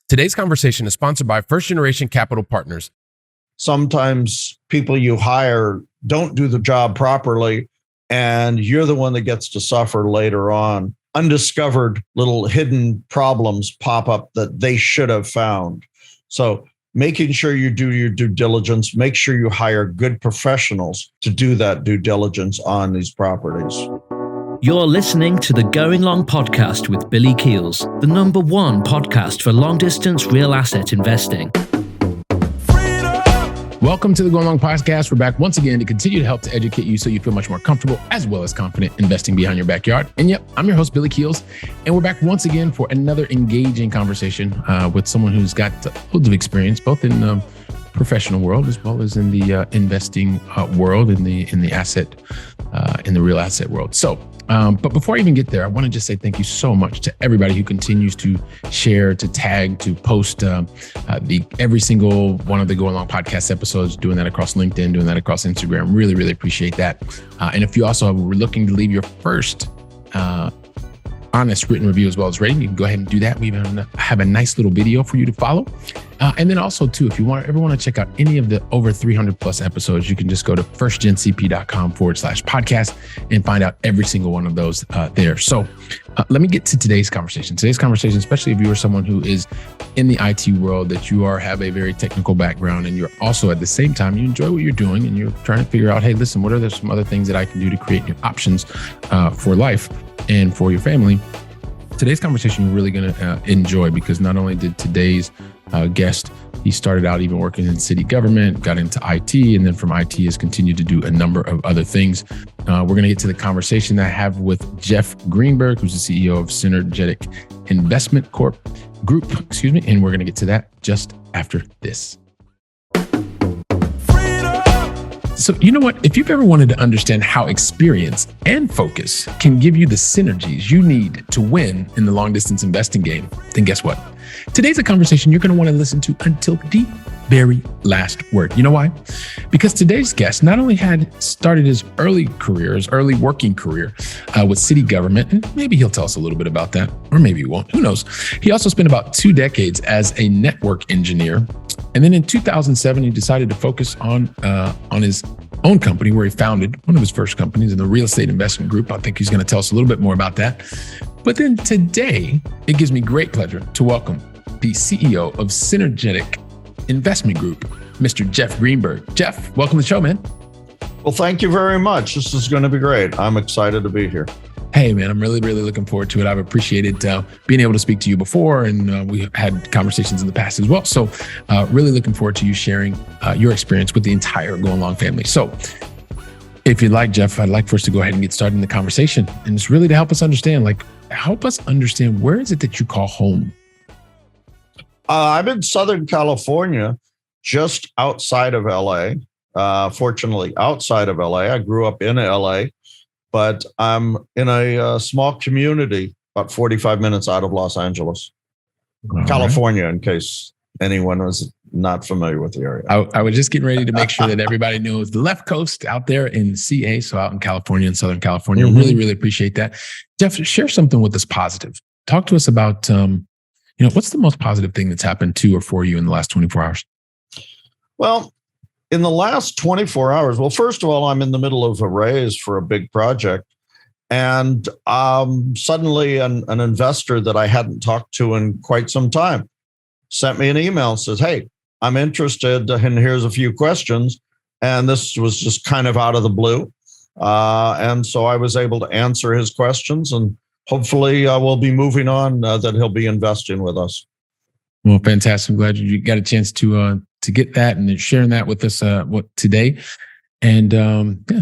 Today's conversation is sponsored by First Generation Capital Partners. Sometimes people you hire don't do the job properly, and you're the one that gets to suffer later on. Undiscovered little hidden problems pop up that they should have found. So making sure you do your due diligence, make sure you hire good professionals to do that due diligence on these properties. You're listening to the Going Long podcast with Billy Keels, the #1 podcast for long-distance real asset investing. Welcome to the Going Long podcast. We're back once again to continue to help to educate you so you feel much more comfortable as well as confident investing behind your backyard. And yep, I'm your host, Billy Keels, and we're back once again for another engaging conversation with someone who's got loads of experience, both in the professional world as well as in the investing world, in the asset, in the real asset world. So, but before I even get there, I want to just say thank you so much to everybody who continues to share, to tag, to post every single one of the Going Long podcast episodes, doing that across LinkedIn, doing that across Instagram. Really, really appreciate that. And if you also were looking to leave your first honest written review as well as rating, you can go ahead and do that. We even have a nice little video for you to follow. And then also too, if you ever want to check out any of the over 300 plus episodes, you can just go to firstgencp.com/podcast and find out every single one of those there. So let me get to today's conversation. Today's conversation, especially if you are someone who is in the IT world, that you have a very technical background, and you're also at the same time, you enjoy what you're doing and you're trying to figure out, hey, listen, what are some other things that I can do to create new options for life and for your family? Today's conversation you're really going to enjoy, because not only did today's guest, he started out even working in city government, got into IT, and then from IT has continued to do a number of other things. We're going to get to the conversation that I have with Jeff Greenberg, who's the CEO of Synergetic Investment Group, and we're going to get to that just after this. So you know what? If you've ever wanted to understand how experience and focus can give you the synergies you need to win in the long distance investing game, then guess what? Today's a conversation you're going to want to listen to until the very last word. You know why? Because today's guest not only had started his early working career with city government, and maybe he'll tell us a little bit about that, or maybe he won't, who knows? He also spent about 2 decades as a network engineer. And then in 2007, he decided to focus on his own company, where he founded one of his first companies in the real estate investment group. I think he's going to tell us a little bit more about that. But then today, it gives me great pleasure to welcome the CEO of Synergetic Investment Group, Mr. Jeff Greenberg. Jeff, welcome to the show, man. Well, thank you very much. This is going to be great. I'm excited to be here. Hey, man, I'm really, really looking forward to it. I've appreciated being able to speak to you before, and we've had conversations in the past as well. So really looking forward to you sharing your experience with the entire Going Long family. So if you'd like, Jeff, I'd like for us to go ahead and get started in the conversation. And it's really to help us understand, where is it that you call home? I'm in Southern California, just outside of LA. Fortunately, outside of LA. I grew up in LA. But I'm in a small community about 45 minutes out of Los Angeles, California, in case anyone was not familiar with the area. I was just getting ready to make sure that everybody knows the left coast out there in CA, so out in California, in Southern California. Mm-hmm. Really, really appreciate that. Jeff, share something with us positive. Talk to us about, what's the most positive thing that's happened to or for you in the last 24 hours? Well, in the last 24 hours, well, first of all, I'm in the middle of a raise for a big project. And suddenly an investor that I hadn't talked to in quite some time sent me an email and says, hey, I'm interested, and here's a few questions. And this was just kind of out of the blue. And so I was able to answer his questions, and hopefully we'll be moving on, that he'll be investing with us. Well, fantastic. I'm glad you got a chance to get that and sharing that with us today. And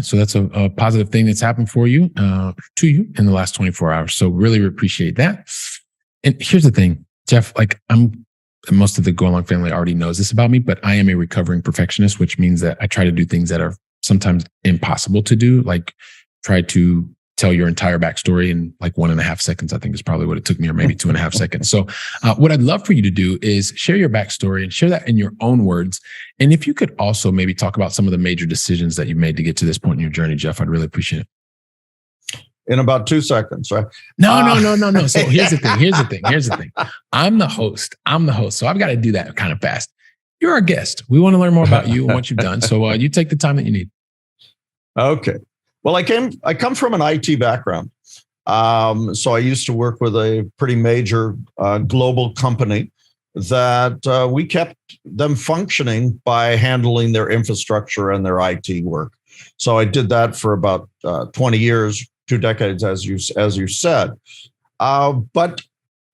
so that's a positive thing that's happened for you, to you in the last 24 hours. So really appreciate that. And here's the thing, Jeff, most of the Going Long family already knows this about me, but I am a recovering perfectionist, which means that I try to do things that are sometimes impossible to do, like try to tell your entire backstory in 1.5 seconds, I think is probably what it took me, or maybe 2.5 seconds. So what I'd love for you to do is share your backstory and share that in your own words. And if you could also maybe talk about some of the major decisions that you've made to get to this point in your journey, Jeff, I'd really appreciate it. in about 2 seconds, right? No. So here's the thing. I'm the host. So I've got to do that kind of fast. You're our guest. We want to learn more about you and what you've done. So you take the time that you need. Okay. Well, I come from an IT background. So I used to work with a pretty major global company that we kept them functioning by handling their infrastructure and their IT work. So I did that for about 20 years, 2 decades, as you said. But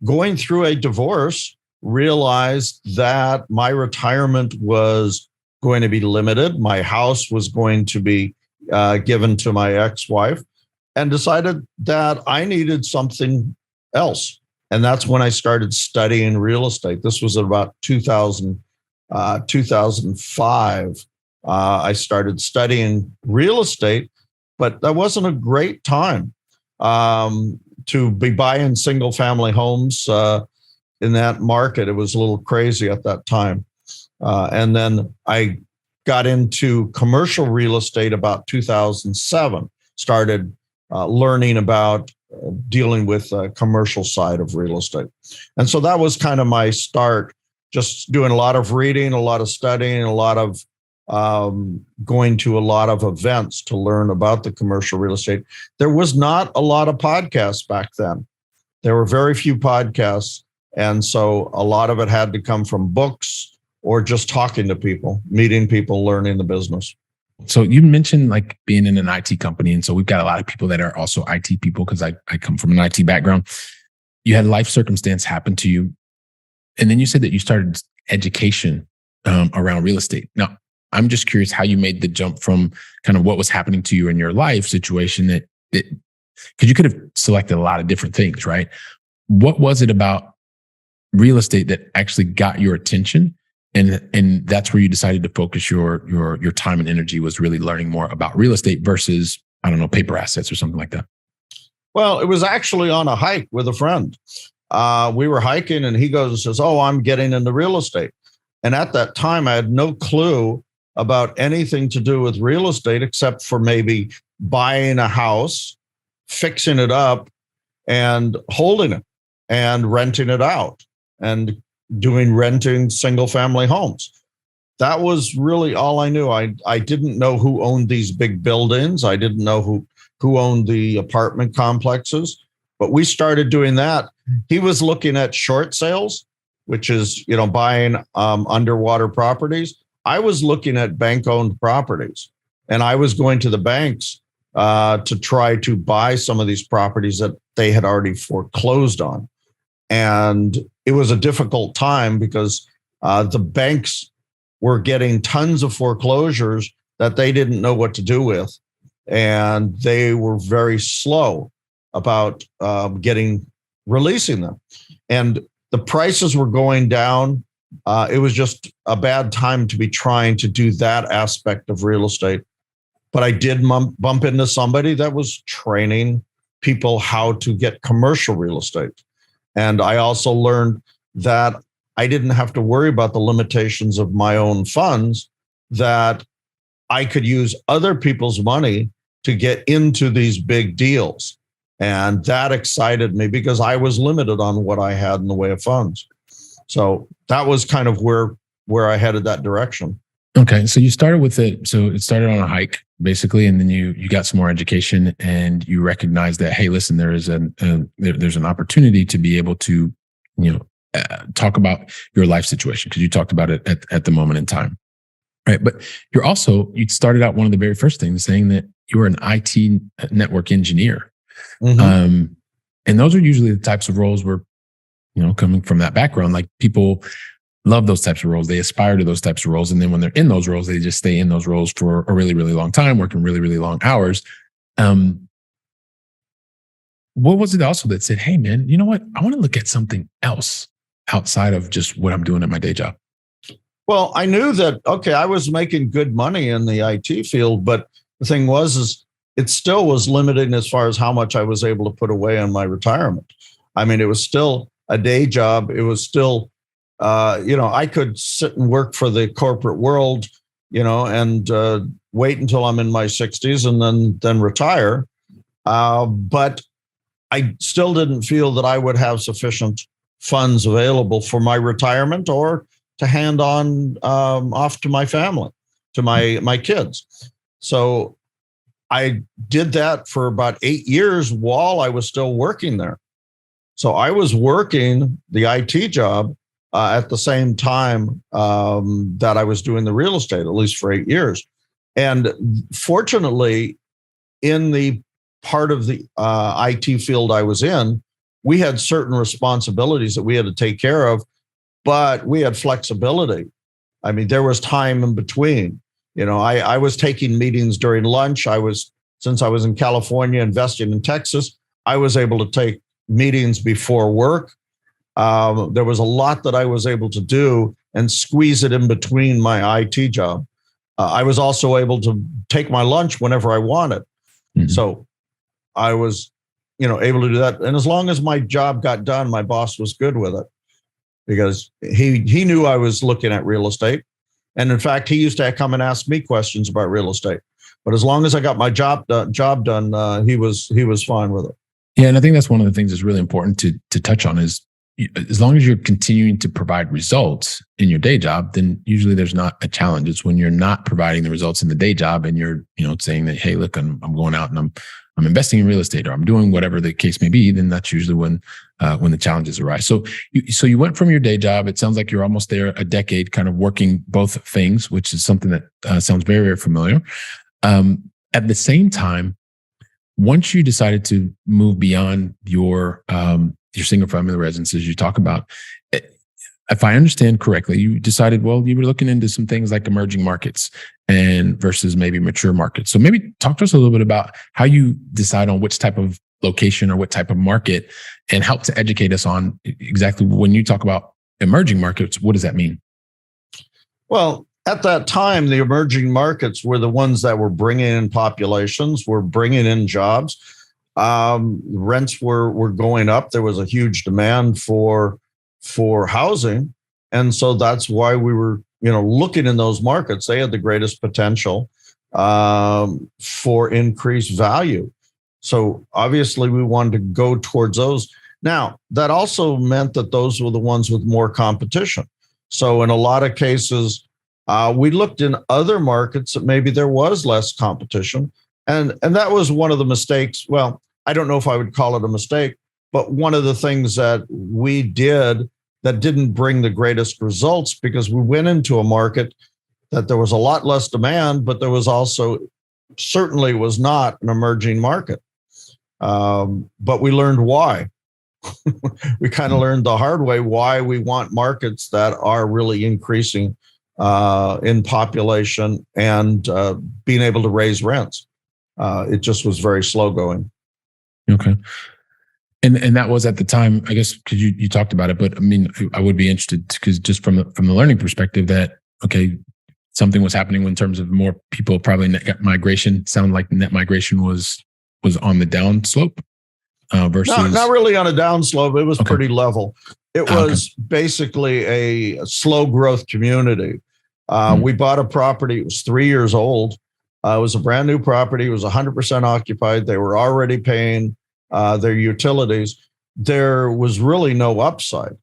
going through a divorce, realized that my retirement was going to be limited. My house was going to be given to my ex-wife, and decided that I needed something else. And that's when I started studying real estate. This was about 2005. I started studying real estate, but that wasn't a great time to be buying single family homes in that market. It was a little crazy at that time. And then I got into commercial real estate about 2007, started learning about dealing with the commercial side of real estate. And so that was kind of my start, just doing a lot of reading, a lot of studying, a lot of going to a lot of events to learn about the commercial real estate. There was not a lot of podcasts back then. There were very few podcasts. And so a lot of it had to come from books or just talking to people, meeting people, learning the business. So you mentioned like being in an IT company. And so we've got a lot of people that are also IT people because I come from an IT background. You had life circumstance happen to you. And then you said that you started education around real estate. Now, I'm just curious how you made the jump from kind of what was happening to you in your life situation that because you could have selected a lot of different things, right? What was it about real estate that actually got your attention? And that's where you decided to focus your time and energy, was really learning more about real estate versus, I don't know, paper assets or something like that. Well, it was actually on a hike with a friend. We were hiking and he goes and says, "Oh, I'm getting into real estate." And at that time, I had no clue about anything to do with real estate except for maybe buying a house, fixing it up, and holding it and renting it out and doing renting single family homes. That was really all I knew. I didn't know who owned these big buildings. I didn't know who owned the apartment complexes, but we started doing that. He was looking at short sales, which is, buying underwater properties. I was looking at bank-owned properties, and I was going to the banks to try to buy some of these properties that they had already foreclosed on. And it was a difficult time because the banks were getting tons of foreclosures that they didn't know what to do with. And they were very slow about releasing them. And the prices were going down. It was just a bad time to be trying to do that aspect of real estate. But I did bump into somebody that was training people how to get commercial real estate. And I also learned that I didn't have to worry about the limitations of my own funds, that I could use other people's money to get into these big deals. And that excited me because I was limited on what I had in the way of funds. So that was kind of where I headed that direction. Okay. So you started with it. So it started on a hike basically, and then you got some more education and you recognized that, hey, listen, there's an opportunity to be able to, talk about your life situation, because you talked about it at the moment in time. Right. But you started out one of the very first things saying that you were an IT network engineer. Mm-hmm. And those are usually the types of roles where, coming from that background, like people love those types of roles. They aspire to those types of roles. And then when they're in those roles, they just stay in those roles for a really, really long time, working really, really long hours. What was it also that said, hey, man, you know what? I want to look at something else outside of just what I'm doing at my day job? Well, I knew that, okay, I was making good money in the IT field, but the thing was it still was limiting as far as how much I was able to put away on my retirement. I mean, it was still a day job. It was still, I could sit and work for the corporate world, and wait until I'm in my 60s and then retire. But I still didn't feel that I would have sufficient funds available for my retirement or to hand on off to my family, to my kids. So I did that for about 8 years while I was still working there. So I was working the IT job at the same time that I was doing the real estate, at least for 8 years. And fortunately, in the part of the IT field I was in, we had certain responsibilities that we had to take care of, but we had flexibility. I mean, there was time in between. I was taking meetings during lunch. Since I was in California investing in Texas, I was able to take meetings before work. There was a lot that I was able to do and squeeze it in between my IT job. I was also able to take my lunch whenever I wanted. Mm-hmm. So I was, able to do that. And as long as my job got done, my boss was good with it because he knew I was looking at real estate. And in fact, he used to come and ask me questions about real estate. But as long as I got my job done, he was fine with it. Yeah, and I think that's one of the things that's really important to touch on is as long as you're continuing to provide results in your day job, then usually there's not a challenge. It's when you're not providing the results in the day job and you're saying that, hey, look, I'm going out and I'm investing in real estate or I'm doing whatever the case may be, then that's usually when the challenges arise. So you went from your day job. It sounds like you're almost there a decade, kind of working both things, which is something that sounds very, very familiar. At the same time, once you decided to move beyond your single family residences you talk about, if I understand correctly, you decided, well, you were looking into some things like emerging markets and versus maybe mature markets. So maybe talk to us a little bit about how you decide on which type of location or what type of market and help to educate us on exactly when you talk about emerging markets, what does that mean? Well, at that time, the emerging markets were the ones that were bringing in populations, were bringing in jobs. Rents were going up. There was a huge demand for housing. And so that's why we were, looking in those markets. They had the greatest potential for increased value. So obviously we wanted to go towards those. Now, that also meant that those were the ones with more competition. So in a lot of cases, we looked in other markets that maybe there was less competition. And that was one of the mistakes. Well, I don't know if I would call it a mistake, but one of the things that we did that didn't bring the greatest results because we went into a market that there was a lot less demand, but there was also certainly was not an emerging market. But we learned why. We kind of learned the hard way why we want markets that are really increasing in population and being able to raise rents. It just was very slow going. Okay. And that was at the time, I guess, because you talked about it, but I mean, I would be interested because just from the learning perspective that, okay, something was happening in terms of more people, probably net migration. Sound like net migration was on the down slope versus... Not really on a down slope. It was pretty level. It was basically a slow growth community. We bought a property. It was 3 years old. It was a brand new property. It was 100% occupied. They were already paying their utilities. There was really no upside.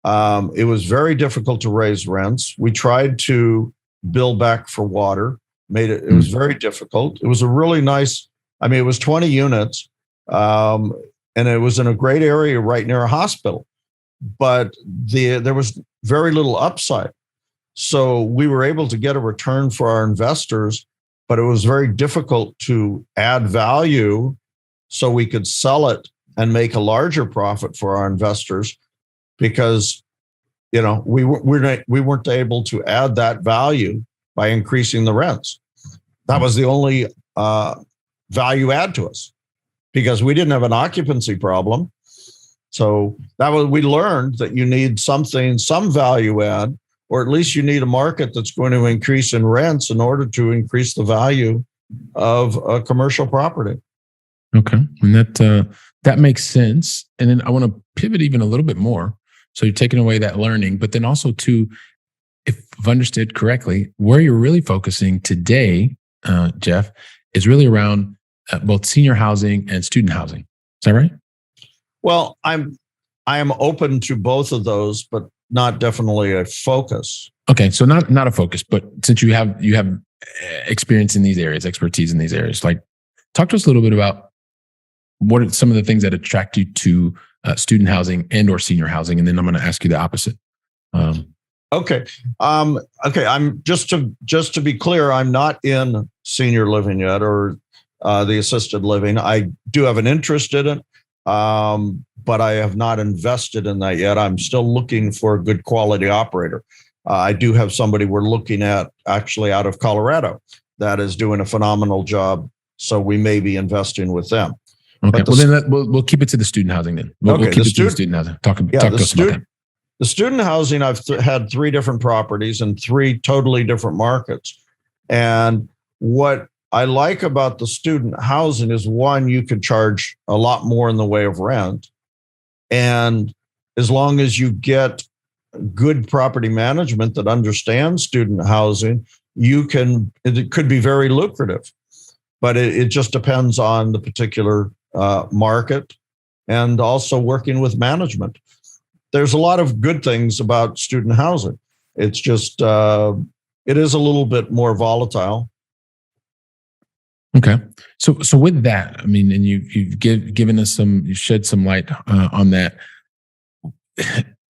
It was very difficult to raise rents. We tried to bill back for water. It was very difficult. It was a really nice, it was 20 units, and it was in a great area right near a hospital. But there was very little upside. So we were able to get a return for our investors, but it was very difficult to add value so we could sell it and make a larger profit for our investors because, we weren't able to add that value by increasing the rents. That was the only value add to us because we didn't have an occupancy problem. So we learned that you need some value add, or at least you need a market that's going to increase in rents in order to increase the value of a commercial property. Okay. And that makes sense. And then I want to pivot even a little bit more. So you're taking away that learning, but then also if I've understood correctly, where you're really focusing today, Jeff, is really around both senior housing and student housing. Is that right? Well, I am open to both of those, but not definitely a focus. Okay, so not a focus, but since you have experience in these areas, expertise in these areas, like talk to us a little bit about what are some of the things that attract you to student housing and or senior housing, and then I'm going to ask you the opposite. Okay. I'm just to be clear, I'm not in senior living yet or the assisted living. I do have an interest in it, but I have not invested in that yet. I'm still looking for a good quality operator. I do have somebody we're looking at actually out of Colorado that is doing a phenomenal job. So we may be investing with them. Okay. Well, then we'll keep it to the student housing then. We'll keep it to the student housing. Talk to us about that. The student housing, I've had 3 different properties in 3 totally different markets. And what I like about the student housing is, one, you can charge a lot more in the way of rent. And as long as you get good property management that understands student housing, it could be very lucrative. But it just depends on the particular market and also working with management. There's a lot of good things about student housing. It's just, it is a little bit more volatile. Okay. So with that, I mean, and you've given us you've shed some light on that.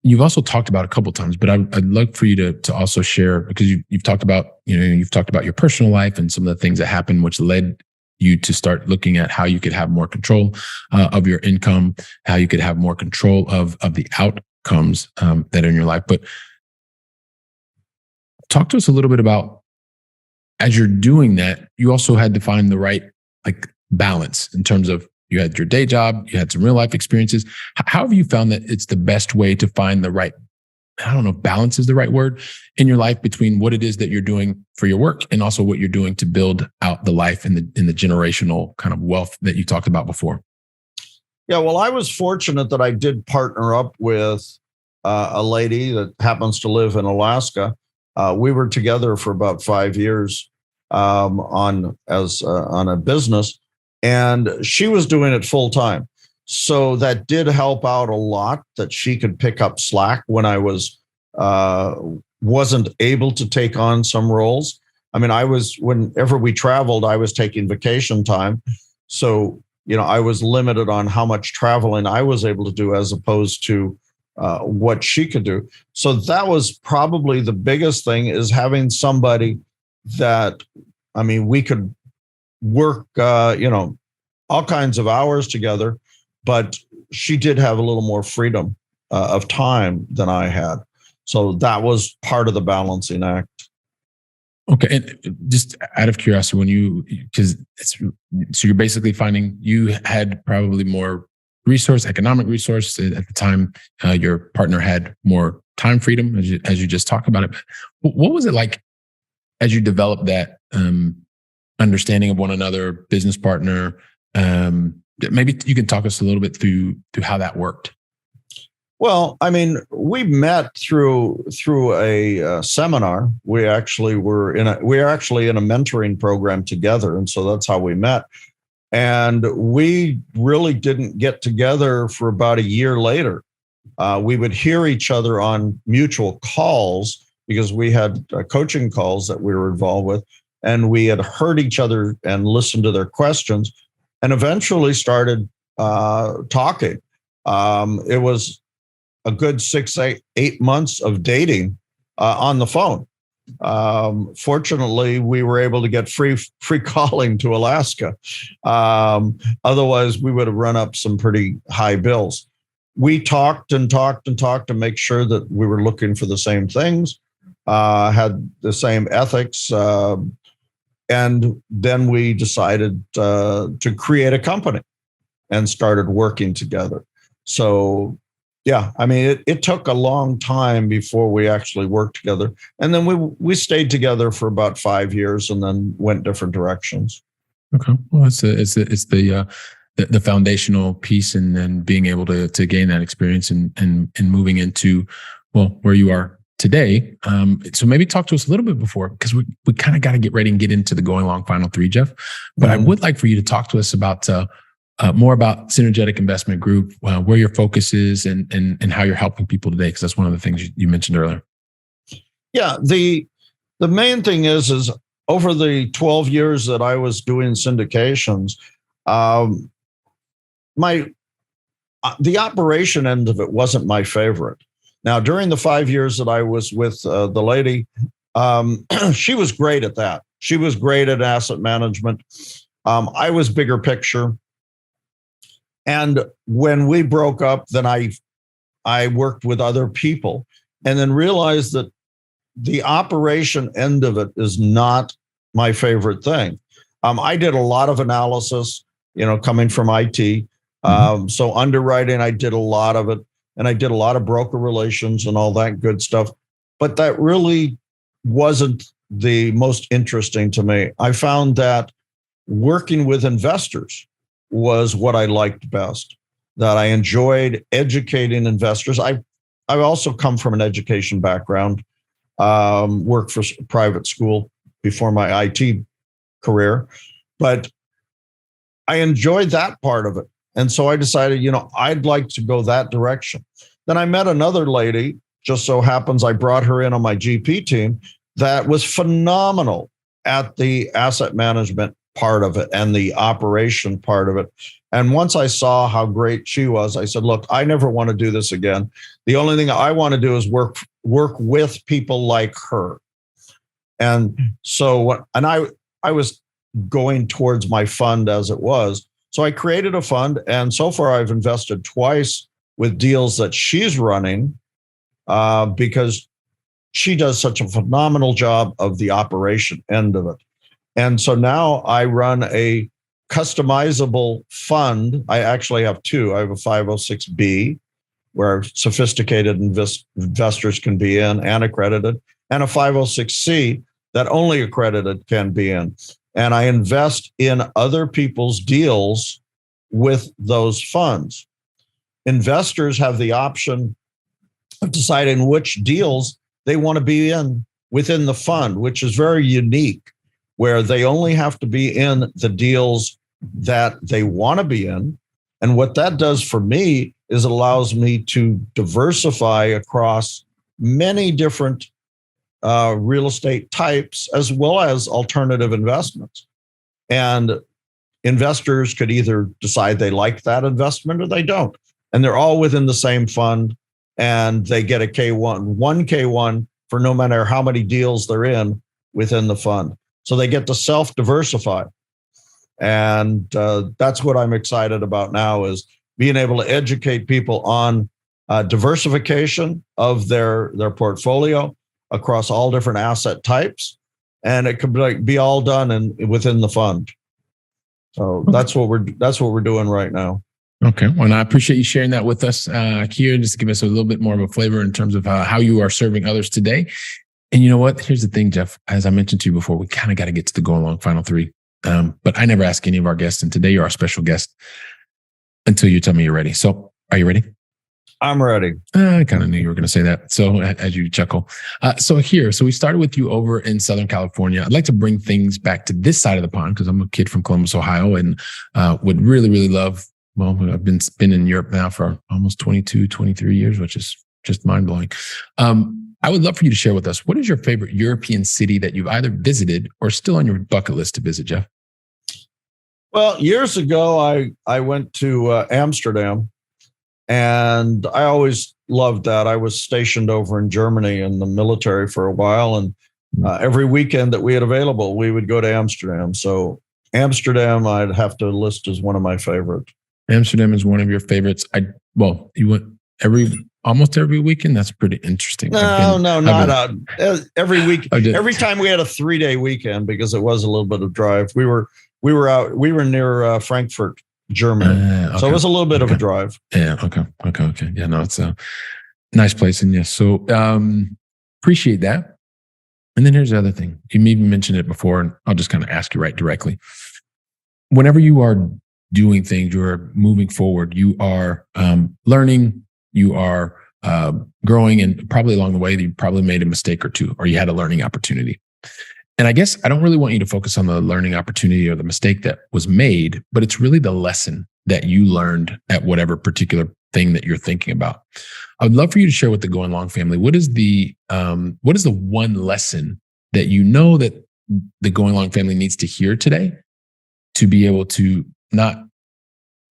You've also talked about a couple of times, but I'd love for you to also share, because you've talked about, you've talked about your personal life and some of the things that happened, which led you to start looking at how you could have more control of your income, how you could have more control of the outcomes that are in your life. But talk to us a little bit about, as you're doing that, you also had to find the right balance in terms of, you had your day job, you had some real life experiences. How have you found that it's the best way to find the right, I don't know if balance is the right word, in your life between what it is that you're doing for your work and also what you're doing to build out the life in the generational kind of wealth that you talked about before? Yeah, well, I was fortunate that I did partner up with a lady that happens to live in Alaska. We were together for about 5 years on a business, and she was doing it full time. So that did help out a lot, that she could pick up slack when I wasn't able to take on some roles. I mean, whenever we traveled, I was taking vacation time. So, I was limited on how much traveling I was able to do as opposed to what she could do. So that was probably the biggest thing, is having somebody that, we could work, all kinds of hours together, but she did have a little more freedom of time than I had. So that was part of the balancing act. Okay. And just out of curiosity, so you're basically finding you had probably more economic resource at the time. Your partner had more time freedom, as you just talked about it. But what was it like as you developed that understanding of one another, business partner? Maybe you can talk us a little bit through how that worked. Well, we met through a seminar. We are actually in a mentoring program together, and so that's how we met. And we really didn't get together for about a year later. We would hear each other on mutual calls, because we had coaching calls that we were involved with, and we had heard each other and listened to their questions, and eventually started talking. It was a good 6-8 months of dating on the phone. Fortunately, we were able to get free calling to Alaska. Otherwise, we would have run up some pretty high bills. We talked and talked and talked to make sure that we were looking for the same things, had the same ethics. And then we decided to create a company and started working together. So, yeah, it took a long time before we actually worked together. And then we stayed together for about 5 years and then went different directions. Okay. Well, it's the foundational piece, and then being able to gain that experience and moving into, where you are today. So maybe talk to us a little bit before, because we kind of got to get ready and get into the going long final three, Jeff. But I would like for you to talk to us about more about Synergetic Investment Group, where your focus is, and how you're helping people today, because that's one of the things you mentioned earlier. Yeah, the main thing is over the 12 years that I was doing syndications, the operation end of it wasn't my favorite. Now, during the 5 years that I was with the lady, she was great at that. She was great at asset management. I was bigger picture. And when we broke up, then I worked with other people, and then realized that the operation end of it is not my favorite thing. I did a lot of analysis, coming from IT. So underwriting, I did a lot of it, and I did a lot of broker relations and all that good stuff. But that really wasn't the most interesting to me. I found that working with investors was what I liked best, that I enjoyed educating investors. I also come from an education background, worked for private school before my IT career, but I enjoyed that part of it. And so I decided, I'd like to go that direction. Then I met another lady, just so happens I brought her in on my GP team, that was phenomenal at the asset management part of it and the operation part of it. And once I saw how great she was, I said, look, I never want to do this again. The only thing I want to do is work with people like her. And so, I was going towards my fund as it was. So I created a fund, and so far I've invested twice with deals that she's running, because she does such a phenomenal job of the operation end of it. And so now I run a customizable fund. I actually have two. I have a 506B, where sophisticated investors can be in and accredited, and a 506C that only accredited can be in. And I invest in other people's deals with those funds. Investors have the option of deciding which deals they want to be in within the fund, which is very unique, where they only have to be in the deals that they want to be in. And what that does for me is it allows me to diversify across many different real estate types, as well as alternative investments. And investors could either decide they like that investment or they don't. And they're all within the same fund, and they get a K1 K1 for no matter how many deals they're in within the fund. So they get to self-diversify. And that's what I'm excited about now, is being able to educate people on diversification of their portfolio across all different asset types. And it could be all done within the fund. So that's what we're doing right now. Okay. Well, I appreciate you sharing that with us here, just to give us a little bit more of a flavor in terms of how you are serving others today. And you know what? Here's the thing, Jeff. As I mentioned to you before, we kind of got to get to the going along final three. But I never ask any of our guests, and today you're our special guest, until you tell me you're ready. So are you ready? I'm ready. I kind of knew you were going to say that. So as you chuckle. So we started with you over in Southern California. I'd like to bring things back to this side of the pond, because I'm a kid from Columbus, Ohio, and would really, really love, well, I've been in Europe now for almost 22, 23 years, which is just mind blowing. I would love for you to share with us, what is your favorite European city that you've either visited or still on your bucket list to visit, Jeff? Well, years ago, I went to Amsterdam, and I always loved that. I was stationed over in Germany in the military for a while, and every weekend that we had available, we would go to Amsterdam. So Amsterdam, I'd have to list as one of my favorites. Amsterdam is one of your favorites. You went almost every weekend. That's pretty interesting. Not every week. Every time we had a 3-day weekend, because it was a little bit of drive. We were near Frankfurt, Germany. Okay. So it was a little bit of a drive. Yeah. Okay. Yeah, no, it's a nice place. And yes, so appreciate that. And then here's the other thing. You maybe mentioned it before, and I'll just kind of ask you right directly. Whenever you are doing things, you're moving forward, you are learning, you are growing, and probably along the way, you probably made a mistake or two, or you had a learning opportunity. And I guess I don't really want you to focus on the learning opportunity or the mistake that was made, but it's really the lesson that you learned at whatever particular thing that you're thinking about. I would love for you to share with the Going Long family, what is the one lesson that you know that the Going Long family needs to hear today to be able to not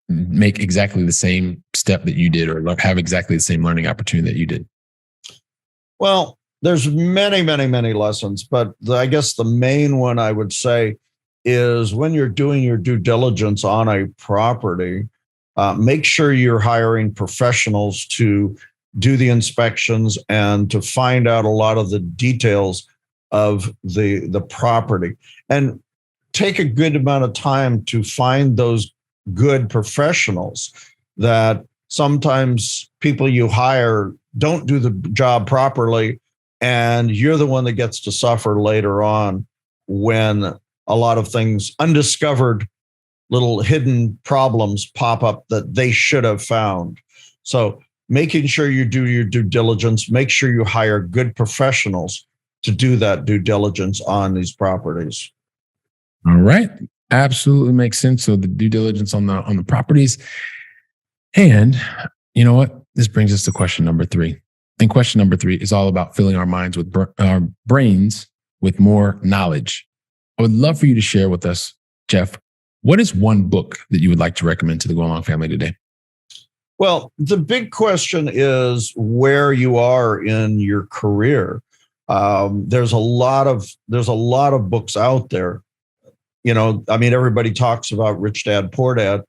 make exactly the same step that you did, or have exactly the same learning opportunity that you did? Well, there's many, many, many lessons, but I guess the main one I would say is when you're doing your due diligence on a property, make sure you're hiring professionals to do the inspections and to find out a lot of the details of the property, and take a good amount of time to find those good professionals. That sometimes people you hire don't do the job properly, and you're the one that gets to suffer later on when a lot of things, undiscovered little hidden problems pop up that they should have found. So making sure you do your due diligence, make sure you hire good professionals to do that due diligence on these properties. All right. Absolutely makes sense. So the due diligence on the properties. And you know what? This brings us to question number 3. And question number 3 is all about filling our minds with our brains with more knowledge. I would love for you to share with us, Jeff, what is one book that you would like to recommend to the Going Long family today? Well, the big question is where you are in your career. There's a lot of books out there. Everybody talks about Rich Dad, Poor Dad,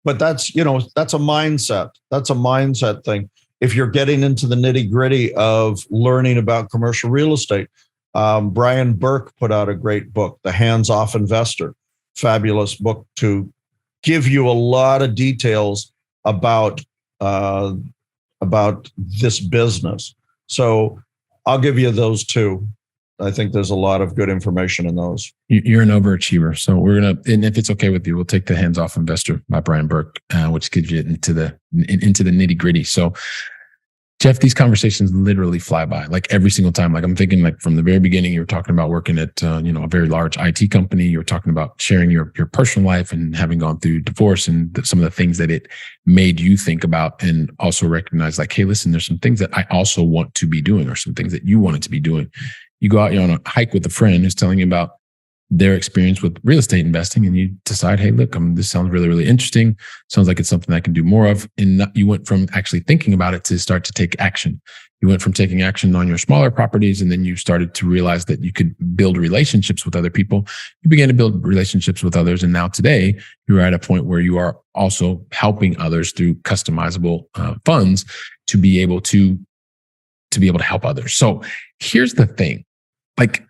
but that's a mindset. That's a mindset thing. If you're getting into the nitty gritty of learning about commercial real estate, Brian Burke put out a great book, The Hands-Off Investor. Fabulous book to give you a lot of details about this business. So I'll give you those 2. I think there's a lot of good information in those. You're an overachiever. So and if it's okay with you, we'll take The Hands-Off Investor by Brian Burke, which gives you into the nitty gritty. So Jeff, these conversations literally fly by, like every single time. Like I'm thinking, like from the very beginning, you were talking about working at a very large IT company. You were talking about sharing your personal life and having gone through divorce and some of the things that it made you think about, and also recognize like, hey, listen, there's some things that I also want to be doing, or some things that you wanted to be doing. You go out, you're on a hike with a friend who's telling you about their experience with real estate investing, and you decide, hey, look, this sounds really, really interesting. Sounds like it's something I can do more of. And you went from actually thinking about it to start to take action. You went from taking action on your smaller properties, and then you started to realize that you could build relationships with other people. You began to build relationships with others. And now today, you're at a point where you are also helping others through customizable funds to be able to help others. So here's the thing. Like,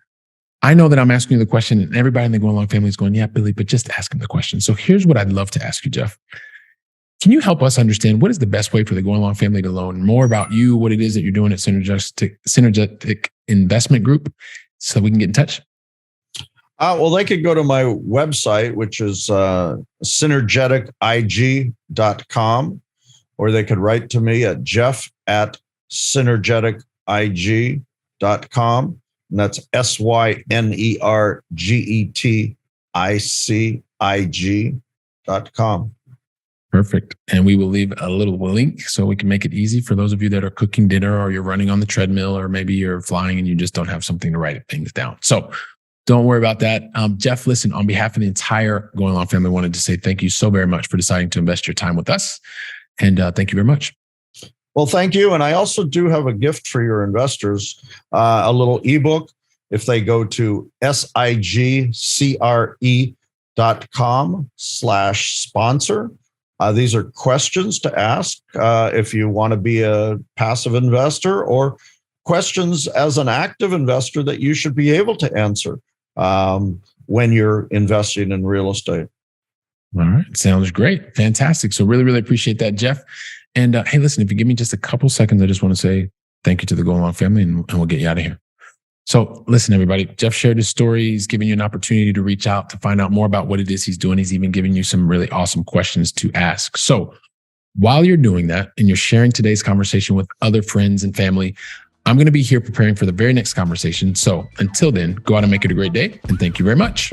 I know that I'm asking you the question, and everybody in the Going Long family is going, yeah, Billy, but just ask him the question. So here's what I'd love to ask you, Jeff. Can you help us understand what is the best way for the Going Long family to learn more about you, what it is that you're doing at Synergetic Investment Group, so we can get in touch? Well, they could go to my website, which is synergetic.ig.com, or they could write to me at jeff@synergetic.ig.com. And that's synergeticig.com. Perfect. And we will leave a little link so we can make it easy for those of you that are cooking dinner, or you're running on the treadmill, or maybe you're flying and you just don't have something to write things down. So don't worry about that. Jeff, listen, on behalf of the entire Going Long family, I wanted to say thank you so very much for deciding to invest your time with us. And thank you very much. Well, thank you. And I also do have a gift for your investors, a little ebook. If they go to sigcre.com/sponsor, these are questions to ask if you want to be a passive investor, or questions as an active investor that you should be able to answer when you're investing in real estate. All right. Sounds great. Fantastic. So really, really appreciate that, Jeff. And hey, listen, if you give me just a couple seconds, I just want to say thank you to the Going Long family, and we'll get you out of here. So listen, everybody, Jeff shared his story. He's giving you an opportunity to reach out to find out more about what it is he's doing. He's even giving you some really awesome questions to ask. So While you're doing that and you're sharing today's conversation with other friends and family, I'm going to be here preparing for the very next conversation. So until then, go out and make it a great day. And thank you very much.